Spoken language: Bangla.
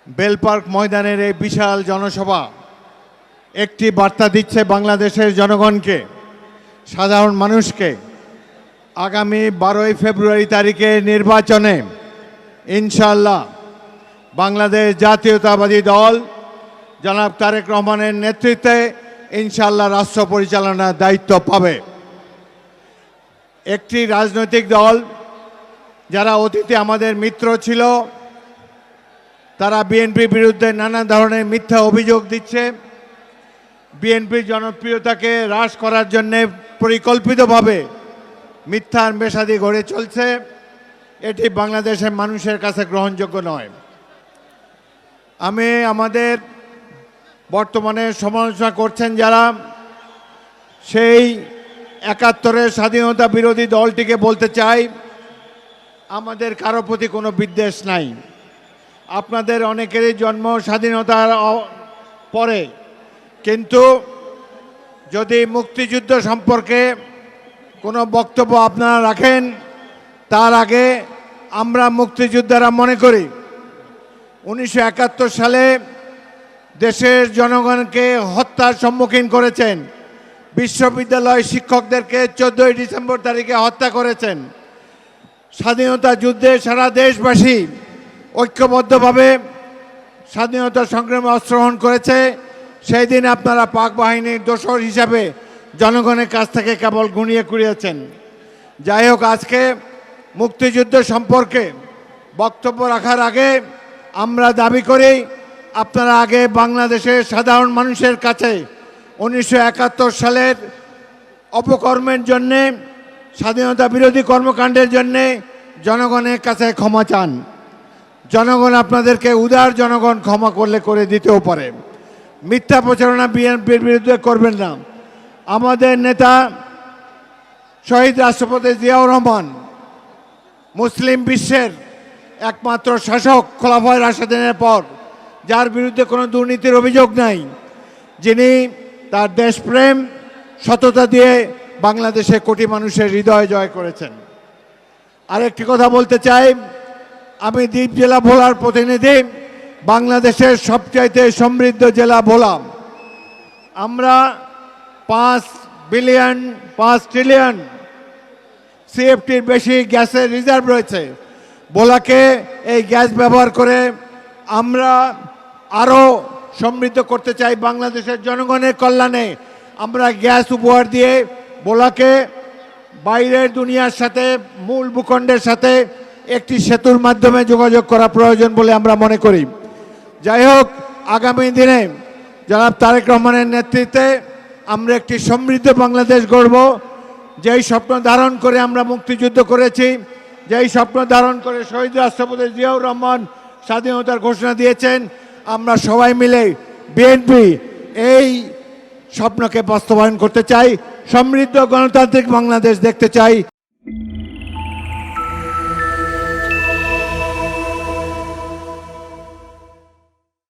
বেলপার্ক ময়দানের এই বিশাল জনসভা একটি বার্তা দিচ্ছে বাংলাদেশের জনগণকে, সাধারণ মানুষকে। আগামী 12 ফেব্রুয়ারি তারিখে নির্বাচনে ইনশাআল্লাহ বাংলাদেশ জাতীয়তাবাদী দল জনাব তারেক রহমানের নেতৃত্বে ইনশাআল্লাহ রাষ্ট্র পরিচালনার দায়িত্ব পাবে। একটি রাজনৈতিক দল যারা অতীতে আমাদের মিত্র ছিল, তারা বিএনপির বিরুদ্ধে নানা ধরনের মিথ্যা অভিযোগ দিচ্ছে। বিএনপির জনপ্রিয়তাকে হ্রাস করার জন্যে পরিকল্পিতভাবে মিথ্যার মেশাদি গড়ে চলছে। এটি বাংলাদেশের মানুষের কাছে গ্রহণযোগ্য নয়। আমি আমাদের বর্তমানে সমালোচনা করছেন যারা, সেই 71-এর স্বাধীনতা বিরোধী দলটিকে বলতে চাই, আমাদের কারো প্রতি কোনো বিদ্বেষ নাই। আপনাদের অনেকেরই জন্ম স্বাধীনতার পরে, কিন্তু যদি মুক্তিযুদ্ধ সম্পর্কে কোনো বক্তব্য আপনারা রাখেন, তার আগে আমরা মুক্তিযোদ্ধারা মনে করি 1971 সালে দেশের জনগণকে হত্যার সম্মুখীন করেছেন। বিশ্ববিদ্যালয় শিক্ষকদেরকে 14 ডিসেম্বর তারিখে হত্যা করেছেন। স্বাধীনতা যুদ্ধে সারা দেশবাসী ঐক্যবদ্ধভাবে স্বাধীনতা সংগ্রামে অংশগ্রহণ করেছে। সেই দিন আপনারা পাক বাহিনীর দোসর হিসাবে জনগণের কাছ থেকে কেবল গুনিয়ে কুড়িয়েছেন। যাই হোক, আজকে মুক্তিযুদ্ধ সম্পর্কে বক্তব্য রাখার আগে আমরা দাবি করি, আপনারা আগে বাংলাদেশের সাধারণ মানুষের কাছে 1971 সালের অপকর্মের জন্যে, স্বাধীনতা বিরোধী কর্মকাণ্ডের জন্যে জনগণের কাছে ক্ষমা চান। জনগণ আপনাদেরকে, উদার জনগণ ক্ষমা করলে করে দিতেও পারে। মিথ্যা প্রচারণা বিএনপির বিরুদ্ধে করবেন না। আমাদের নেতা শহীদ রাষ্ট্রপতি জিয়াউর রহমান মুসলিম বিশ্বের একমাত্র শাসক খোলাফায়ে রাশেদিনের পর, যার বিরুদ্ধে কোনো দুর্নীতির অভিযোগ নাই, যিনি তার দেশপ্রেম সততা দিয়ে বাংলাদেশে কোটি মানুষের হৃদয় জয় করেছেন। আরেকটি কথা বলতে চাই, আমি দ্বীপ জেলা ভোলার প্রতিনিধি। বাংলাদেশের সবচাইতে সমৃদ্ধ জেলা ভোলা। আমরা 5 ট্রিলিয়ন সিএফটির বেশি গ্যাসের রিজার্ভ রয়েছে। ভোলাকে এই গ্যাস ব্যবহার করে আমরা আরও সমৃদ্ধ করতে চাই। বাংলাদেশের জনগণের কল্যাণে আমরা গ্যাস উপহার দিয়ে ভোলাকে বাইরের দুনিয়ার সাথে, মূল ভূখণ্ডের সাথে একটি সেতুর মাধ্যমে যোগাযোগ করা প্রয়োজন বলে আমরা মনে করি। যাই হোক, আগামী দিনে জনাব তারেক রহমানের নেতৃত্বে আমরা একটি সমৃদ্ধ বাংলাদেশ গড়ব। যেই স্বপ্ন ধারণ করে আমরা মুক্তিযুদ্ধ করেছি, যেই স্বপ্ন ধারণ করে শহীদ রাষ্ট্রপতি জিয়াউর রহমান স্বাধীনতার ঘোষণা দিয়েছেন, আমরা সবাই মিলে বিএনপি এই স্বপ্নকে বাস্তবায়ন করতে চাই। সমৃদ্ধ গণতান্ত্রিক বাংলাদেশ দেখতে চাই।